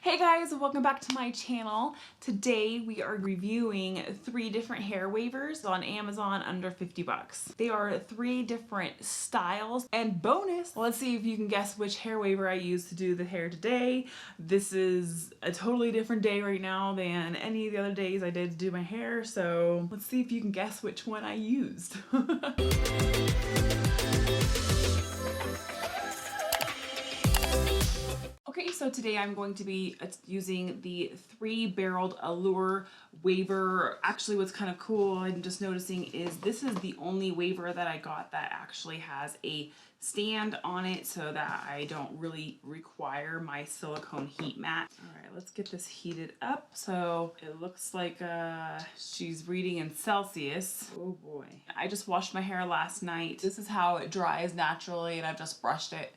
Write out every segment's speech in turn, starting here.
Hey guys, welcome back to my channel. Today we are reviewing 3 different hair wavers on Amazon under 50 bucks. They are 3 different styles, and bonus, let's see if you can guess which hair waver I used to do the hair today. This is a totally different day right now than any of the other days I did do my hair, so let's see if you can guess which one I used. Okay, so today I'm going to be using the 3-barreled Allure waver. Actually, what's kind of cool, I'm just noticing, is this is the only waver that I got that actually has a stand on it so that I don't really require my silicone heat mat. All right, let's get this heated up. So it looks like she's reading in Celsius. Oh boy. I just washed my hair last night. This is how it dries naturally, and I've just brushed it.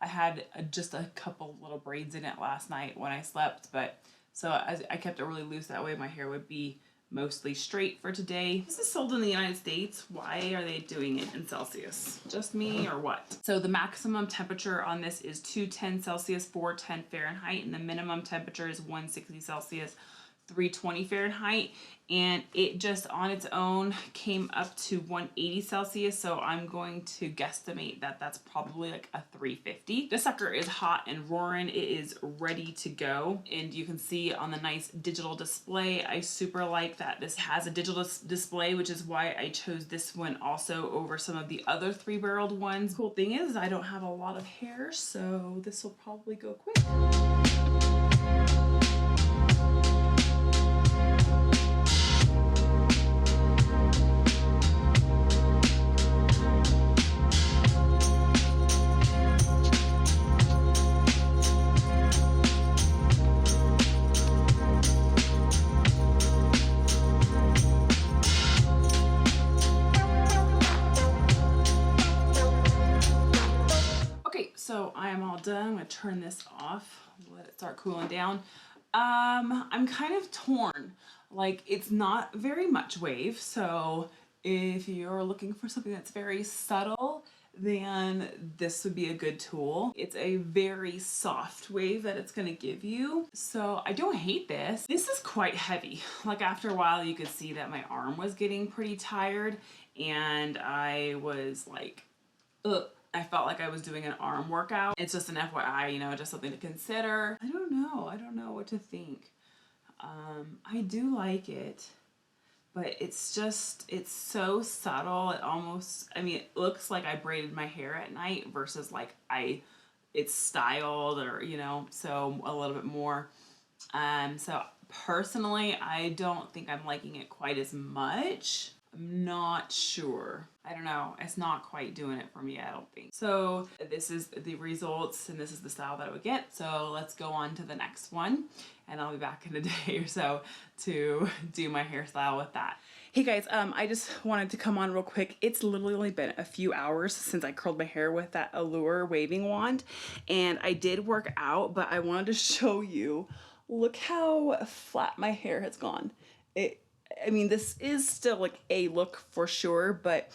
I had just a couple little braids in it last night when I slept, but so I kept it really loose, that way my hair would be mostly straight for today. This is sold in the United States. Why are they doing it in Celsius? Just me or what? So the maximum temperature on this is 210 Celsius, 410 Fahrenheit, and the minimum temperature is 160 Celsius, 320 Fahrenheit, and it just on its own came up to 180 Celsius, so I'm going to guesstimate that that's probably like a 350. This sucker is hot and roaring. It is ready to go, and you can see on the nice digital display, I super like that this has a digital display, which is why I chose this one also over some of the other 3-barreled ones. Cool thing is I don't have a lot of hair, so this will probably go quick. So I am all done. I'm gonna turn this off, let it start cooling down. I'm kind of torn. Like, it's not very much wave, so if you're looking for something that's very subtle, then this would be a good tool. It's a very soft wave that it's gonna give you. So I don't hate this. This is quite heavy. Like, after a while you could see that my arm was getting pretty tired, and I was like, ugh. I felt like I was doing an arm workout. It's just an FYI, you know, just something to consider. I don't know what to think. I do like it, but it's just, it's so subtle. It almost, I mean, it looks like I braided my hair at night versus like it's styled, or, you know, so a little bit more. So personally, I don't think I'm liking it quite as much. I'm not sure. I don't know. It's not quite doing it for me, I don't think. So this is the results, and this is the style that I would get. So let's go on to the next one, and I'll be back in a day or so to do my hairstyle with that. Hey guys, I just wanted to come on real quick. It's literally only been a few hours since I curled my hair with that Allure waving wand, and I did work out, but I wanted to show you, look how flat my hair has gone. I mean, this is still like a look for sure, but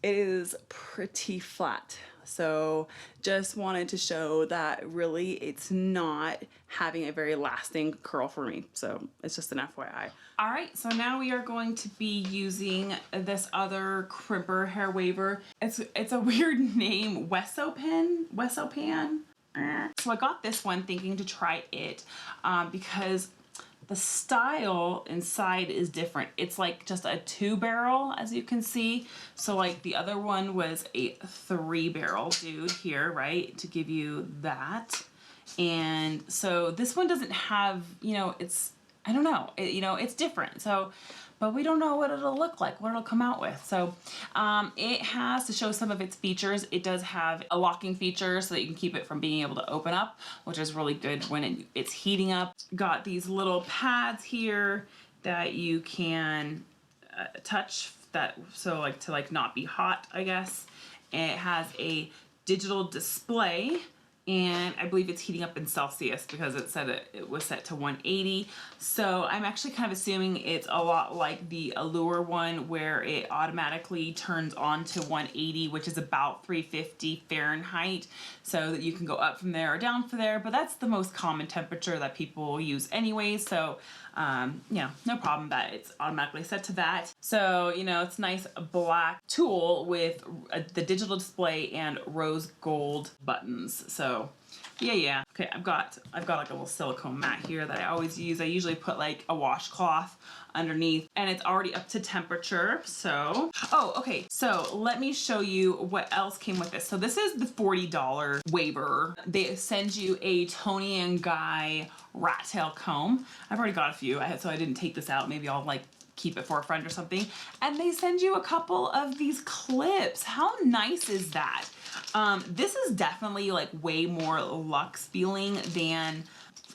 it is pretty flat. So just wanted to show that really it's not having a very lasting curl for me. So it's just an FYI. All right, so now we are going to be using this other crimper hair waver. It's a weird name, Wesopan. So I got this one thinking to try it because the style inside is different. It's like just a 2-barrel, as you can see. So like the other one was a 3-barrel dude here, right? To give you that. And so this one doesn't have, you know, it's, I don't know, you know, it's different. So, but we don't know what it'll look like, what it'll come out with. So it has, to show some of its features, it does have a locking feature so that you can keep it from being able to open up, which is really good when it's heating up. Got these little pads here that you can touch, that, so like to like not be hot, I guess. And it has a digital display, and I believe it's heating up in Celsius because it said it was set to 180. So I'm actually kind of assuming it's a lot like the Allure one where it automatically turns on to 180, which is about 350 Fahrenheit, so that you can go up from there or down from there, but that's the most common temperature that people use anyway, so no problem that it's automatically set to that. So, it's a nice black tool with the digital display and rose gold buttons. So yeah. Okay, I've got like a little silicone mat here that I always use. I usually put like a washcloth underneath, and it's already up to temperature. So, okay. So let me show you what else came with this. So this is the $40 WAVER. They send you a Toni and Guy rat tail comb. I've already got a few, so I didn't take this out. Maybe I'll like keep it for a friend or something. And they send you a couple of these clips. How nice is that? This is definitely like way more luxe feeling than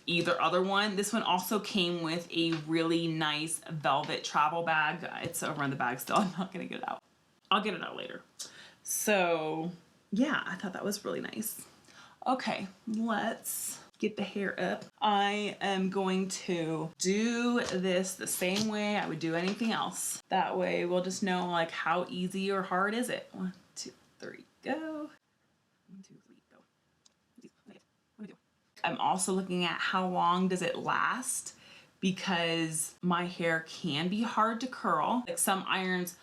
either other one. This one also came with a really nice velvet travel bag. It's over in the bag still. I'm not gonna get it out. I'll get it out later. So yeah, I thought that was really nice. Okay, let's get the hair up. I am going to do this the same way I would do anything else. That way we'll just know like how easy or hard is it. 1, 2, 3, go. 1, 2, 3, go. Okay, what do we do? I'm also looking at how long does it last, because my hair can be hard to curl. Like some irons,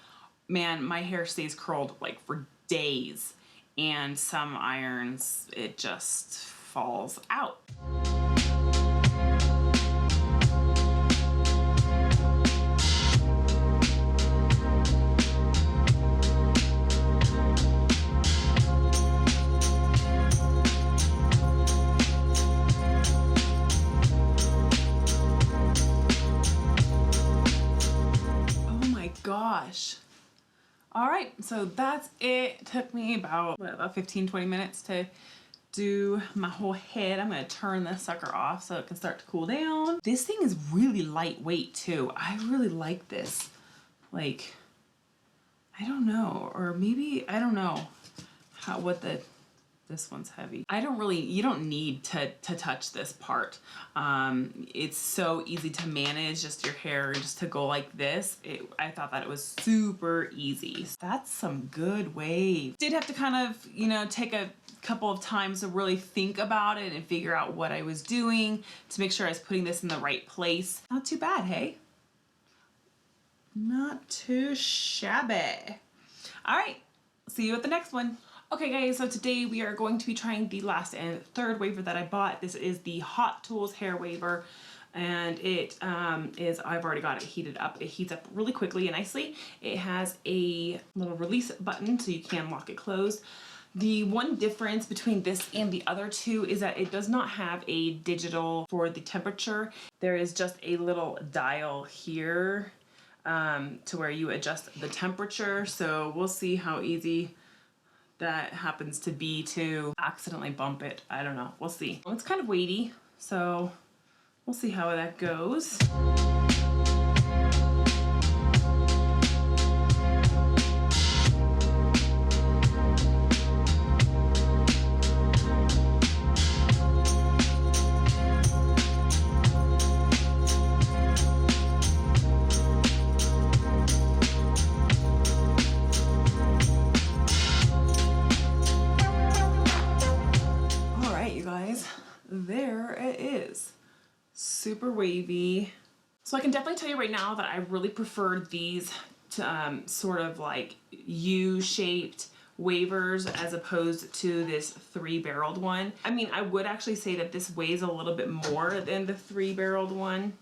man, my hair stays curled like for days, and some irons it just falls out. Oh my gosh. All right, so that's it. It took me about 15-20 minutes to do my whole head. I'm gonna turn this sucker off so it can start to cool down. This thing is really lightweight too. I really like this. Like, I don't know, or maybe, I don't know this one's heavy. You don't need to touch this part. It's so easy to manage just your hair just to go like this. I thought that it was super easy. That's some good wave. Did have to kind of, take a couple of times to really think about it and figure out what I was doing to make sure I was putting this in the right place. Not too bad, hey? Not too shabby. All right, see you at the next one. Okay guys, so today we are going to be trying the last and third WAVER that I bought. This is the Hot Tools Hair WAVER, and it I've already got it heated up. It heats up really quickly and nicely. It has a little release button so you can lock it closed. The one difference between this and the other two is that it does not have a digital for the temperature. There is just a little dial here to where you adjust the temperature. So we'll see how easy that happens to be to accidentally bump it. I don't know. We'll see. It's kind of weighty, so we'll see how that goes. There it is. Super wavy. So I can definitely tell you right now that I really preferred these to sort of like U-shaped WAVERs as opposed to this 3-barreled one. I mean, I would actually say that this weighs a little bit more than the 3-barreled one.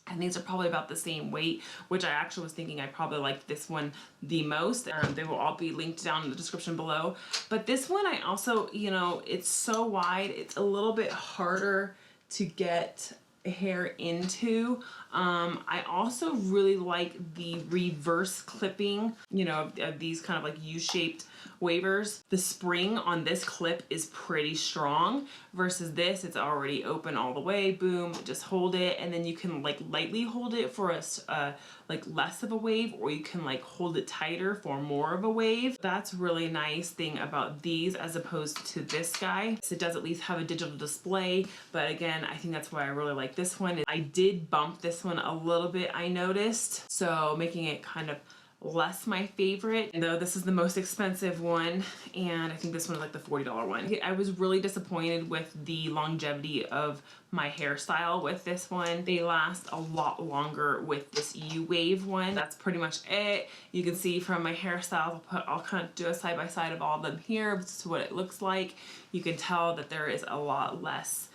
And these are probably about the same weight, which I actually was thinking I probably liked this one the most. They will all be linked down in the description below. But this one I also, it's so wide, it's a little bit harder to get hair into. I also really like the reverse clipping, you know, of these kind of like U-shaped wavers. The spring on this clip is pretty strong versus this, it's already open all the way. Boom, just hold it, and then you can like lightly hold it for a like less of a wave, or you can like hold it tighter for more of a wave. That's really nice thing about these as opposed to this guy. So it does at least have a digital display, but again, I think that's why I really like this one. I did bump this one a little bit, I noticed, so making it kind of less my favorite, though this is the most expensive one, and I think this one is like the $40 one. I was really disappointed with the longevity of my hairstyle with this one. They last a lot longer with this U-Wave one. That's pretty much it. You can see from my hairstyle, I'll kind of do a side by side of all of them here. This is what it looks like. You can tell that there is a lot less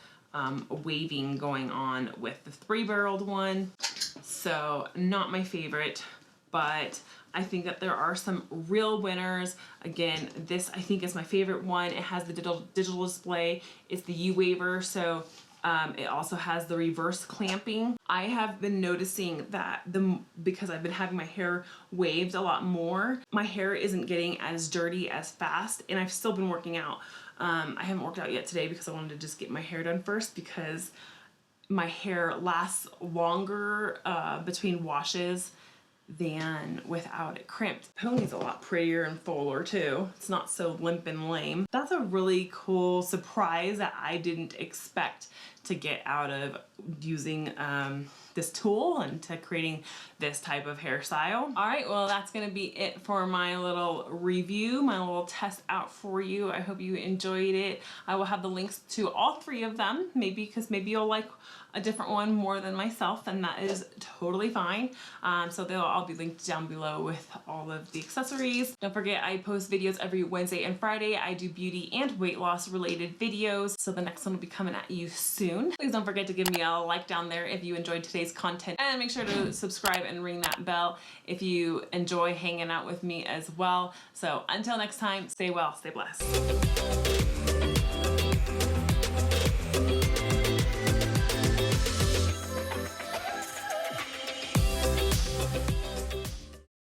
waving going on with the 3-barreled one. So not my favorite, but I think that there are some real winners. Again, this I think is my favorite one. It has the digital display. It's the U-Waver, so it also has the reverse clamping. I have been noticing that because I've been having my hair waved a lot more, my hair isn't getting as dirty as fast, and I've still been working out. I haven't worked out yet today because I wanted to just get my hair done first, because my hair lasts longer between washes than without it crimped. Pony's a lot prettier and fuller too. It's not so limp and lame. That's a really cool surprise that I didn't expect to get out of using this tool and to creating this type of hairstyle. All right, well, that's gonna be it for my little review, my little test out for you. I hope you enjoyed it. I will have the links to all 3 of them, because maybe you'll like a different one more than myself, and that is totally fine. So they'll all be linked down below with all of the accessories. Don't forget, I post videos every Wednesday and Friday. I do beauty and weight loss related videos, so the next one will be coming at you soon. Please don't forget to give me a like down there if you enjoyed today's content, and make sure to subscribe and ring that bell if you enjoy hanging out with me as well. So until next time, stay well, stay blessed.